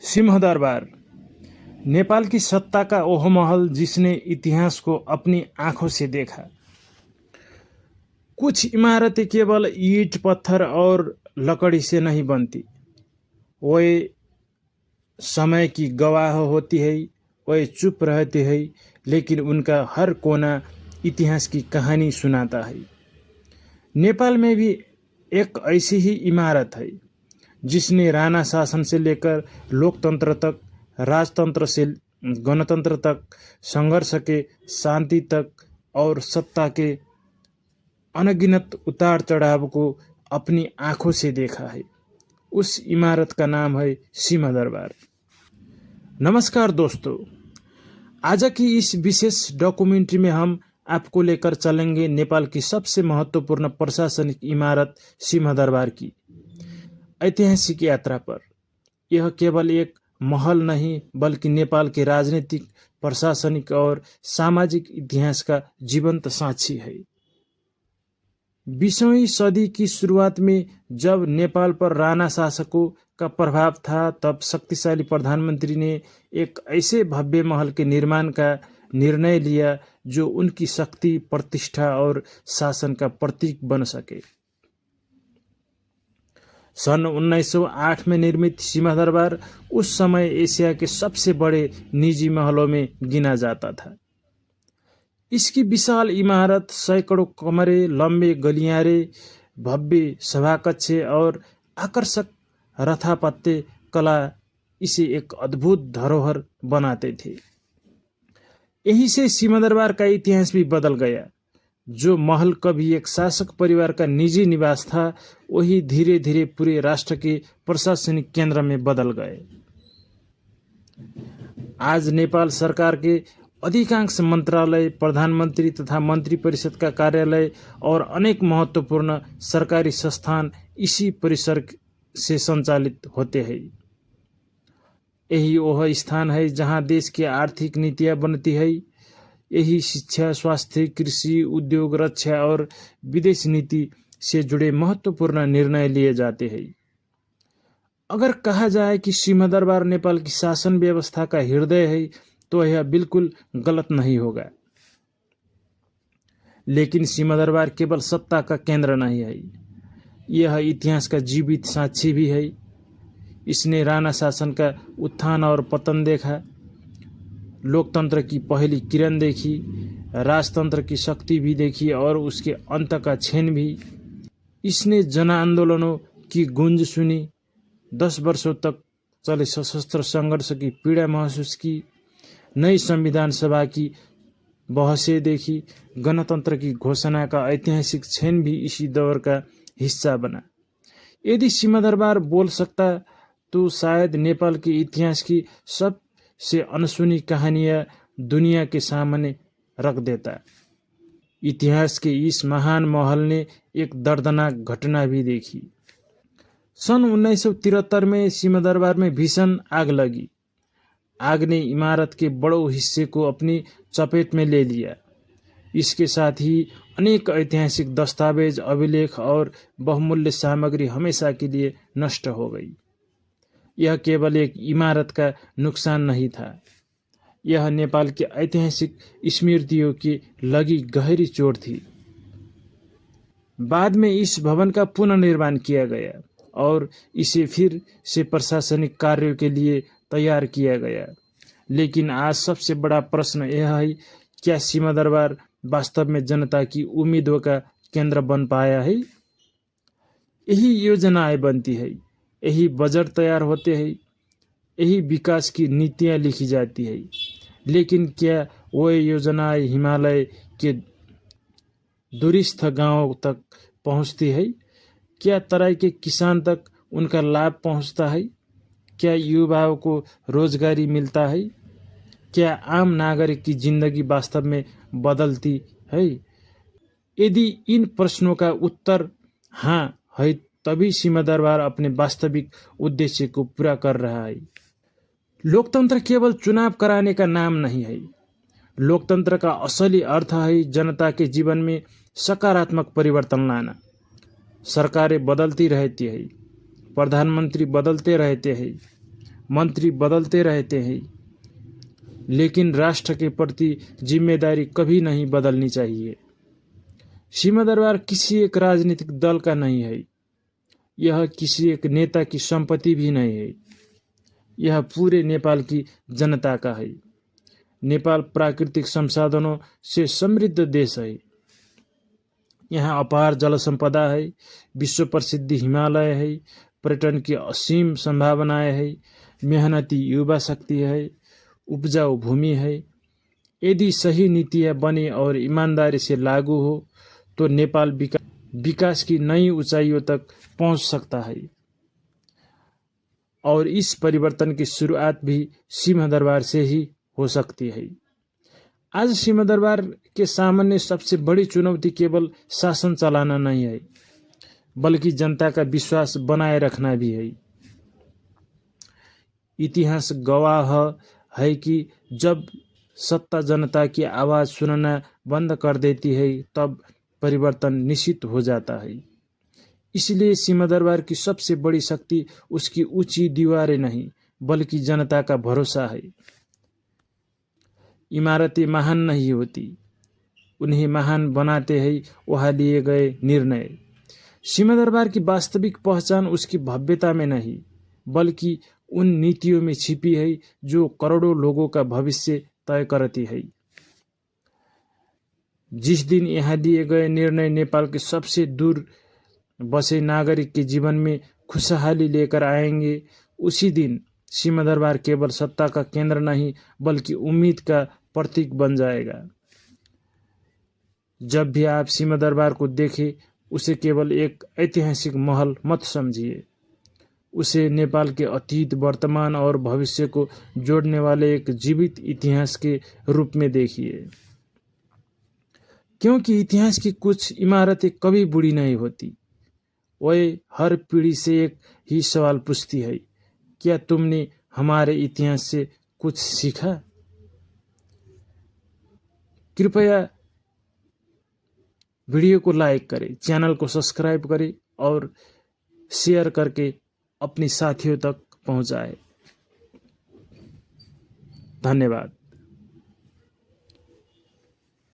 सिंहदरबार नेपाल की सत्ता का ओह महल जिसने इतिहास को अपनी आंखों से देखा। कुछ इमारतें केवल ईंट पत्थर और लकड़ी से नहीं बनती, वे समय की गवाह होती है, वे चुप रहती है, लेकिन उनका हर कोना इतिहास की कहानी सुनाता है। नेपाल में भी एक ऐसी ही इमारत है जिसने राणा शासन से लेकर लोकतंत्र तक, राजतंत्र से गणतंत्र तक, संघर्ष के शांति तक और सत्ता के अनगिनत उतार चढ़ाव को अपनी आंखों से देखा है। उस इमारत का नाम है सिंहदरबार। नमस्कार दोस्तों, आज की इस विशेष डॉक्यूमेंट्री में हम आपको लेकर चलेंगे नेपाल की सबसे महत्वपूर्ण प्रशासनिक इमारत सिंहदरबार की ऐतिहासिक यात्रा पर। यह केवल एक महल नहीं, बल्कि नेपाल के राजनीतिक, प्रशासनिक और सामाजिक इतिहास का जीवंत साक्षी है। 20वीं सदी की शुरुआत में जब नेपाल पर राणा शासकों का प्रभाव था, तब शक्तिशाली प्रधानमंत्री ने एक ऐसे भव्य महल के निर्माण का निर्णय लिया जो उनकी शक्ति, प्रतिष्ठा और शासन का प्रतीक बन सके। सन 1908 में निर्मित सिंहदरबार उस समय एशिया के सबसे बड़े निजी महलों में गिना जाता था। इसकी विशाल इमारत, सैकड़ों कमरे, लंबे गलियारे, भव्य सभाकक्ष और आकर्षक रथापत्य कला इसे एक अद्भुत धरोहर बनाते थे। यहीं से सिंहदरबार का इतिहास भी बदल गया। जो महल कभी एक शासक परिवार का निजी निवास था, वही धीरे धीरे पूरे राष्ट्र के प्रशासनिक केंद्र में बदल गए। आज नेपाल सरकार के अधिकांश मंत्रालय, प्रधानमंत्री तथा मंत्री परिषद का कार्यालय और अनेक महत्वपूर्ण सरकारी संस्थान इसी परिसर से संचालित होते हैं। यही वह स्थान है जहां देश की आर्थिक नीतियां बनती है। यही शिक्षा, स्वास्थ्य, कृषि, उद्योग, रक्षा और विदेश नीति से जुड़े महत्वपूर्ण निर्णय लिए जाते हैं। अगर कहा जाए कि सिंहदरबार नेपाल की शासन व्यवस्था का हृदय है, तो यह बिल्कुल गलत नहीं होगा। लेकिन सिंहदरबार केवल सत्ता का केंद्र नहीं है, यह इतिहास का जीवित साक्षी भी है। इसने राणा शासन का उत्थान और पतन देखा, लोकतंत्र की पहली किरण देखी, राजतंत्र की शक्ति भी देखी और उसके अंत का क्षण भी। इसने जन आंदोलनों की गूंज सुनी, 10 वर्षों तक चले सशस्त्र संघर्ष की पीड़ा महसूस की, नई संविधान सभा की बहसें देखी, गणतंत्र की घोषणा का ऐतिहासिक क्षण भी इसी दौर का हिस्सा बना। यदि सिंहदरबार बोल सकता तो शायद नेपाल के इतिहास की सबसे अनसुनी कहानियां दुनिया के सामने रख देता। इतिहास के इस महान महल ने एक दर्दनाक घटना भी देखी। सन 1973 में सिंहदरबार में भीषण आग लगी। आग ने इमारत के बड़े हिस्से को अपनी चपेट में ले लिया। इसके साथ ही अनेक ऐतिहासिक दस्तावेज, अभिलेख और बहुमूल्य सामग्री हमेशा के लिए नष्ट हो गई। यह केवल एक इमारत का नुकसान नहीं था, यह नेपाल के ऐतिहासिक स्मृतियों की लगी गहरी चोट थी। बाद में इस भवन का पुनर्निर्माण किया गया और इसे फिर से प्रशासनिक कार्यों के लिए तैयार किया गया। लेकिन आज सबसे बड़ा प्रश्न यह है, क्या सिंहदरबार वास्तव में जनता की उम्मीदों का केंद्र बन पाया है? यही योजनाएं बनती है, यही बजट तैयार होते हैं, यही विकास की नीतियां लिखी जाती है। लेकिन क्या वो योजनाएं हिमालय के दूरस्थ गांवों तक पहुंचती है? क्या तराई के किसान तक उनका लाभ पहुंचता है? क्या युवाओं को रोजगारी मिलता है? क्या आम नागरिक की जिंदगी वास्तव में बदलती है? यदि इन प्रश्नों का उत्तर हाँ है, तभी सिंहदरबार अपने वास्तविक उद्देश्य को पूरा कर रहा है। लोकतंत्र केवल चुनाव कराने का नाम नहीं है। लोकतंत्र का असली अर्थ है जनता के जीवन में सकारात्मक परिवर्तन लाना। सरकारें बदलती रहती है, प्रधानमंत्री बदलते रहते हैं, मंत्री बदलते रहते हैं, लेकिन राष्ट्र के प्रति जिम्मेदारी कभी नहीं बदलनी चाहिए। सिंहदरबार किसी एक राजनीतिक दल का नहीं है, यह किसी एक नेता की संपत्ति भी नहीं है, यह पूरे नेपाल की जनता का है। नेपाल प्राकृतिक संसाधनों से समृद्ध देश है। यहाँ अपार जल संपदा है, विश्व प्रसिद्ध हिमालय है, पर्यटन की असीम संभावनाएं है, मेहनती युवा शक्ति है, उपजाऊ भूमि है। यदि सही नीतियाँ बने और ईमानदारी से लागू हो तो नेपाल विकास की नई ऊंचाइयों तक पहुंच सकता है। और इस परिवर्तन की शुरुआत भी सिंहदरबार से ही हो सकती है। आज सिंहदरबार के सामने सबसे बड़ी चुनौती केवल शासन चलाना नहीं है, बल्कि जनता का विश्वास बनाए रखना भी है। इतिहास गवाह है कि जब सत्ता जनता की आवाज़ सुनना बंद कर देती है तब परिवर्तन निश्चित हो जाता है। इसलिए सिंहदरबार की सबसे बड़ी शक्ति उसकी ऊंची दीवारें नहीं, बल्कि जनता का भरोसा है। इमारतें महान नहीं होती, उन्हें महान बनाते हैं वहाँ लिए गए निर्णय। सिंहदरबार की वास्तविक पहचान उसकी भव्यता में नहीं, बल्कि उन नीतियों में छिपी है जो करोड़ों लोगों का भविष्य तय करती है। जिस दिन यहाँ दिए गए निर्णय नेपाल के सबसे दूर बसे नागरिक के जीवन में खुशहाली लेकर आएंगे, उसी दिन सिंहदरबार केवल सत्ता का केंद्र नहीं, बल्कि उम्मीद का प्रतीक बन जाएगा। जब भी आप सिंहदरबार को देखें, उसे केवल एक ऐतिहासिक महल मत समझिए, उसे नेपाल के अतीत, वर्तमान और भविष्य को जोड़ने वाले एक जीवित इतिहास के रूप में देखिए। क्योंकि इतिहास की कुछ इमारतें कभी बूढ़ी नहीं होती, वह हर पीढ़ी से एक ही सवाल पूछती है, क्या तुमने हमारे इतिहास से कुछ सीखा? कृपया वीडियो को लाइक करें, चैनल को सब्सक्राइब करें और शेयर करके अपने साथियों तक पहुंचाएं। धन्यवाद।